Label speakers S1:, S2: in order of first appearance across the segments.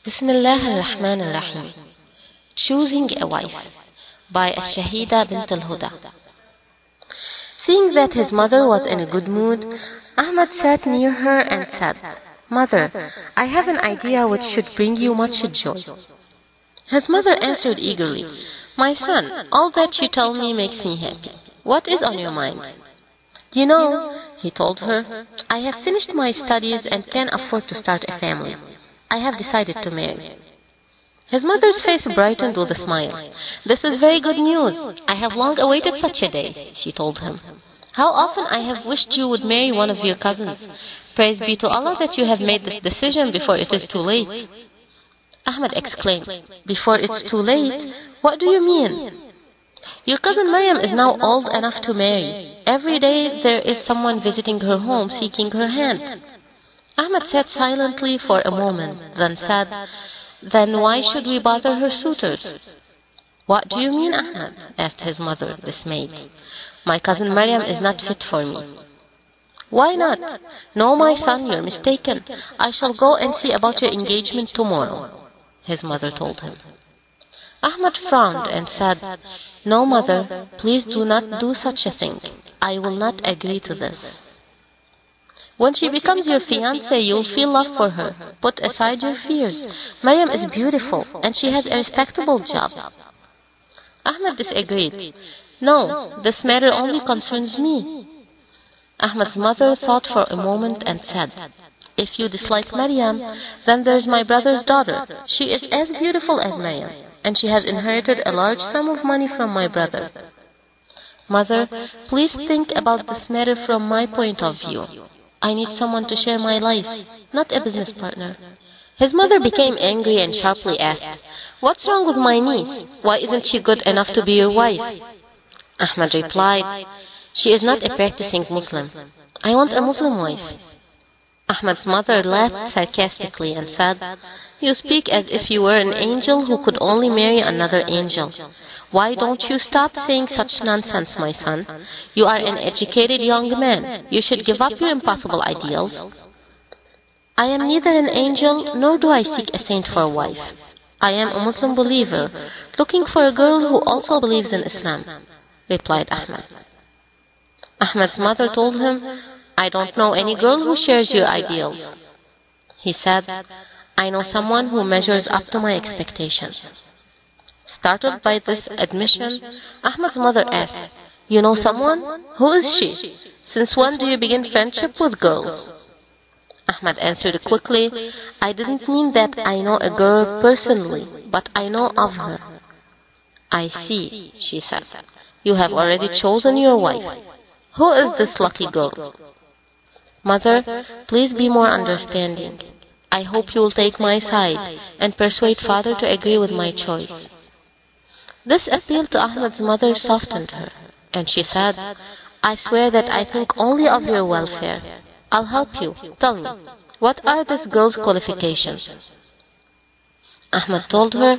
S1: Bismillah ar-Rahman ar-Rahim. Choosing a Wife by Al-Shaheeda Bint Al-Huda. Seeing that his mother was in a good mood, Ahmad sat near her and said, "Mother, I have an idea which should bring you much joy." His mother answered eagerly, "My son, all that you tell me makes me happy. What is on your mind?" "You know," he told her, "I have finished my studies and can afford to start a family. I have decided to marry." His mother's face brightened with a smile. "This is very good news. I have long awaited such a day," she told him. "How often I have wished you would marry one of your cousins. Praise be to Allah that you have made this decision before it is too late." Ahmad exclaimed, "Before it's too late? What do you mean?" "Your cousin Maryam is now old enough to marry. Every day there is someone visiting her home seeking her hand." Ahmad sat silently for a moment, then said, "Then why should we bother her suitors?" "What do you mean, Ahmad?" asked his mother, dismayed. "My cousin Maryam is not fit for me." "Why not?" "No, my son, you're mistaken. I shall go and see about your engagement tomorrow," his mother told him. Ahmad frowned and said, "No, mother, please do not do such a thing. I will not agree to this. When she becomes your fiancée, you'll feel love for her. Put aside your fears. Maryam is beautiful, and she has a respectable job." Ahmad disagreed. "No, this matter only concerns me." Ahmad's mother thought for a moment and said, "If you dislike Maryam, then there's my brother's daughter. She is as beautiful as Maryam, and she has inherited a large sum of money from my brother. Mother, please think about this matter from my point of view. I need someone to share my life, not a business partner." His mother became angry and sharply asked, "What's wrong with my niece? Why isn't she good enough to be your wife?" Ahmad replied, "She is not a practicing Muslim. I want a Muslim wife." Ahmad's mother laughed sarcastically and said, "You speak as if you were an angel who could only marry another angel. Why don't you stop saying such nonsense, my son? You are an educated young man. You should give up your impossible ideals." "I am neither an angel nor do I seek a saint for a wife. I am a Muslim believer, looking for a girl who also believes in Islam," replied Ahmad. Ahmad's mother told him, "I don't know any girl who shares your ideals." He said, "I know someone who measures up to my expectations." Startled by this admission, Ahmad's mother asked, "You know someone? Who is she? Since when do you begin friendship with girls?" Ahmad answered quickly, "I didn't mean that I know a girl personally, but I know of her." "I see," she said. "You have already chosen your wife. Who is this lucky girl?" "Mother, please be more understanding. I hope you will take my side and persuade father to agree with my choice." This appeal to Ahmad's mother softened her, and she said, "I swear that I think only of your welfare. I'll help you. Tell me, what are this girl's qualifications?" Ahmad told her,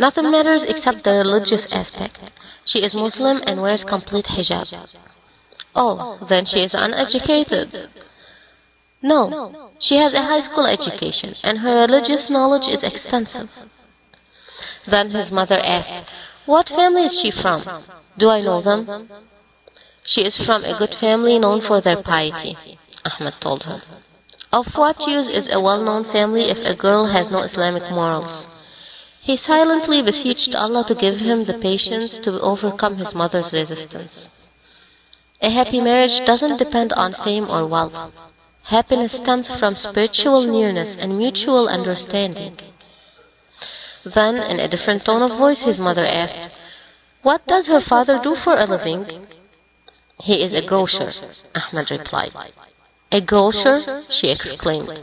S1: "Nothing matters except the religious aspect. She is Muslim and wears complete hijab." "Oh, then she is uneducated." "No, she has a high school education, and her religious knowledge is extensive." Then his mother asked, "What family is she from? Do I know them?" "She is from a good family known for their piety," Ahmad told her. "Of what use is a well-known family if a girl has no Islamic morals?" He silently beseeched Allah to give him the patience to overcome his mother's resistance. A happy marriage doesn't depend on fame or wealth. Happiness stems from spiritual nearness and mutual understanding. Then, in a different tone of voice, his mother asked, "What does her father do for a living?" "He is a grocer," Ahmad replied. "A grocer?" she exclaimed.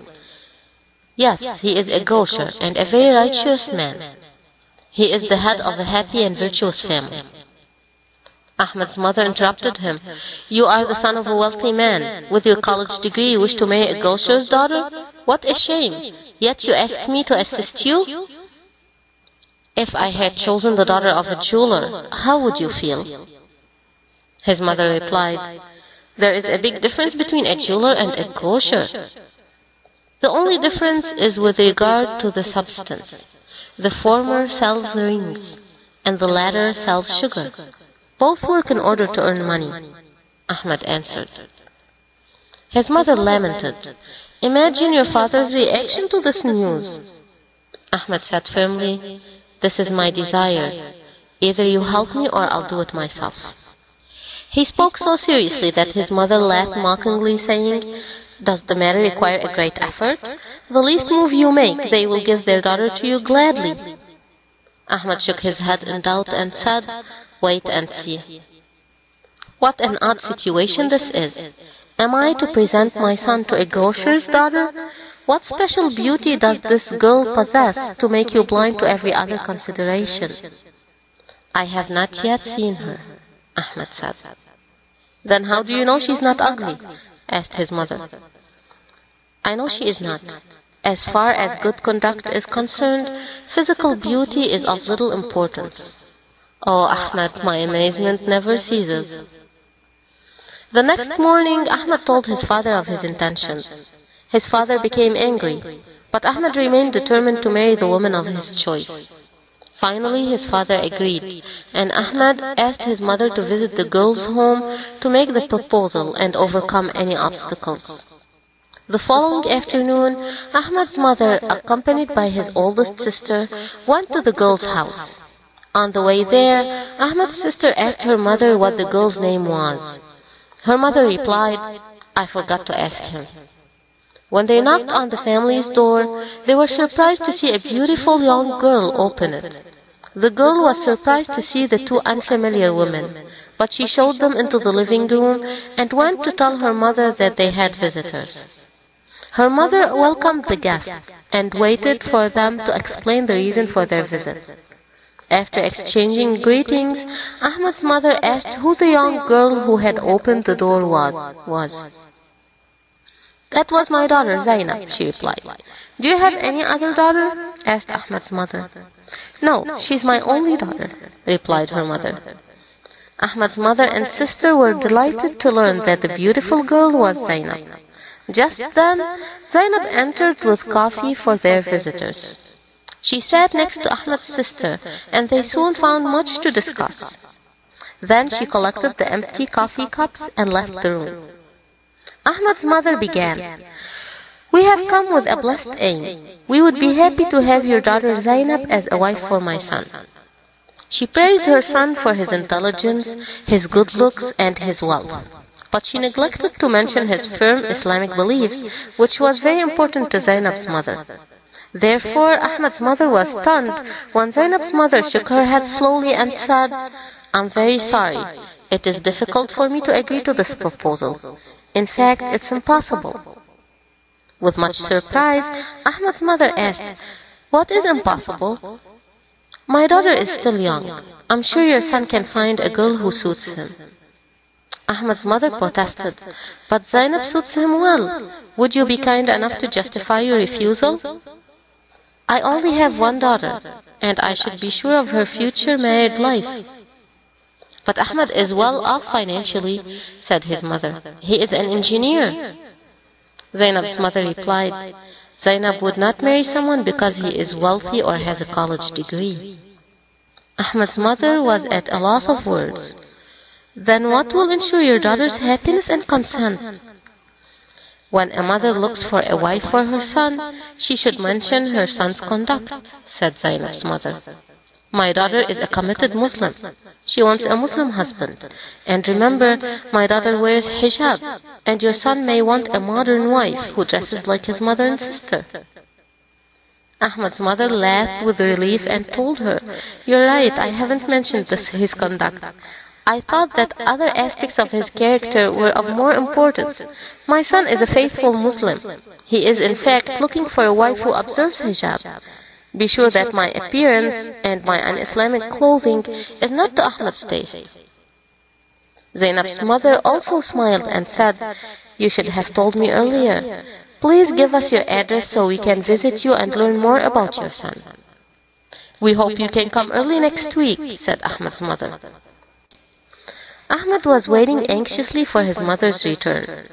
S1: "Yes, he is a grocer and a very righteous man. He is the head of a happy and virtuous family." Ahmad's mother interrupted him, "You are the son of a wealthy man. With your college degree, you wish to marry a grocer's daughter? What a shame! Yet you ask me to assist you?" "If I had chosen the daughter of a jeweler, how would you feel?" His mother replied, "There is a big difference between a jeweler and a grocer." The only difference is with regard to the substance. The former sells rings, and the latter sells sugar. Both work in order to earn money, Ahmad answered. His mother lamented. Imagine your father's reaction to this news. Ahmad said firmly, this is my desire. Either you help me or I'll do it myself. He spoke so seriously that his mother laughed mockingly, saying, does the matter require a great effort? The least move you make, they will give their daughter to you gladly. Ahmad shook his head in doubt and said, wait and see. What an odd situation this is. Am I to present my son to a grocer's daughter? What special beauty does this girl possess to make you blind to every other consideration? I have not yet seen her, Ahmad said. Then how do you know she's not ugly? Asked his mother. I know she is not. As far as good conduct is concerned, physical beauty is of little importance. Oh, Ahmad, my amazement never ceases. The next morning, Ahmad told his father of his intentions. His father became angry, but Ahmad remained determined to marry the woman of his choice. Finally, his father agreed, and Ahmad asked his mother to visit the girl's home to make the proposal and overcome any obstacles. The following afternoon, Ahmad's mother, accompanied by his oldest sister, went to the girl's house. On the way there, Ahmad's sister asked her mother what the girl's name was. Her mother replied, I forgot to ask him. When they knocked on the family's door, they were surprised to see a beautiful young girl open it. The girl was surprised to see the two unfamiliar women, but she showed them into the living room and went to tell her mother that they had visitors. Her mother welcomed the guests and waited for them to explain the reason for their visit. After exchanging greetings, Ahmad's mother asked who the young girl who had opened the door was. That was my daughter, Zainab, she replied. Do you have any other daughter? Asked Ahmad's mother. No, she's my only daughter, replied her mother. Ahmad's mother and sister were delighted to learn that the beautiful girl was Zainab. Just then, Zainab entered with coffee for their visitors. She sat next to Ahmad's sister, and they soon found much to discuss. Then she collected the empty coffee cups and left the room. Ahmad's mother began, We have come with a blessed aim. We would be happy to have your daughter Zainab as a wife for my son. She praised her son for his intelligence, his good looks, and his wealth. But she neglected to mention his firm Islamic beliefs, which was very important to Zainab's mother. Therefore, Ahmad's mother was stunned when Zainab's mother shook her head slowly and said, I'm very sorry. It is difficult for me to agree to this proposal. In fact, it's impossible. With much surprise, Ahmad's mother asked, What is impossible? My daughter is still young. I'm sure your son can find a girl who suits him. Ahmad's mother protested, But Zainab suits him well. Would you be kind enough to justify your refusal? I only have one daughter, and I should be sure of her future married life. But Ahmad is well off financially, said his mother. He is an engineer. Zainab's mother replied, Zainab would not marry someone because he is wealthy or has a college degree. Ahmad's mother was at a loss of words. Then what will ensure your daughter's happiness and consent? When a mother looks for a wife for her son, she should mention her son's conduct, said Zainab's mother. My daughter is a committed Muslim. She wants a Muslim husband. And remember, my daughter wears hijab, and your son may want a modern wife who dresses like his mother and sister. Ahmad's mother laughed with relief and told her, You're right, I haven't mentioned his conduct. I thought that other aspects of his character were of more importance. My son is a faithful Muslim. He is in fact looking for a wife who observes hijab. Be sure that my appearance and my un-Islamic clothing is not to Ahmad's taste. Zainab's mother also smiled and said, You should have told me earlier. Please give us your address so we can visit you and learn more about your son. We hope you can come early next week, said Ahmad's mother. Ahmad was waiting anxiously for his mother's return.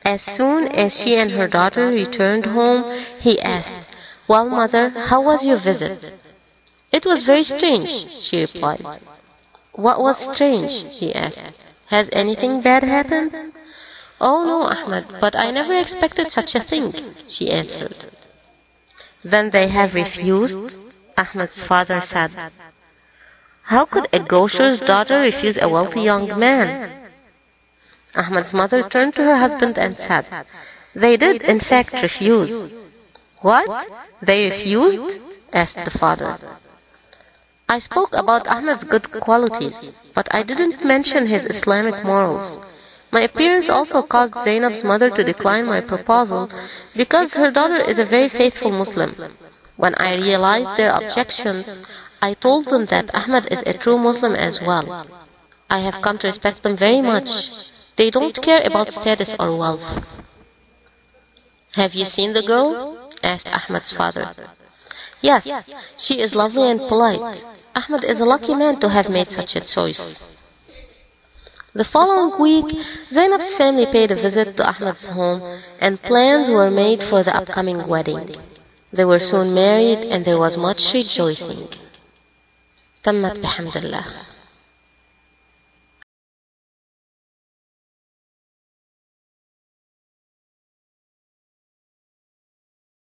S1: As soon as she and her daughter returned home, he asked, "Well, mother, how was your visit?" "It was very strange," she replied. "What was strange?" he asked. "Has anything bad happened?" "Oh no, Ahmed, but I never expected such a thing," she answered. "Then they have refused?" Ahmed's father said. "How could a grocer's daughter refuse a wealthy young man?" Ahmed's mother turned to her husband and said, "They did in fact refuse." "What? They refused?" asked the father. "I spoke about Ahmed's good qualities, but I didn't mention his Islamic morals. My appearance also caused Zainab's mother to decline my proposal because her daughter is a very faithful Muslim. When I realized their objections, I told them that Ahmed is a true Muslim as well. I have come to respect them very much. They don't care about status or wealth." "Have you seen the girl?" asked Ahmed's father. "Yes, she is lovely and polite. Ahmed is a lucky man to have made such a choice." The following week, Zainab's family paid a visit to Ahmed's home, and plans were made for the upcoming wedding. They were soon married, and there was much rejoicing. تمت بحمد الله.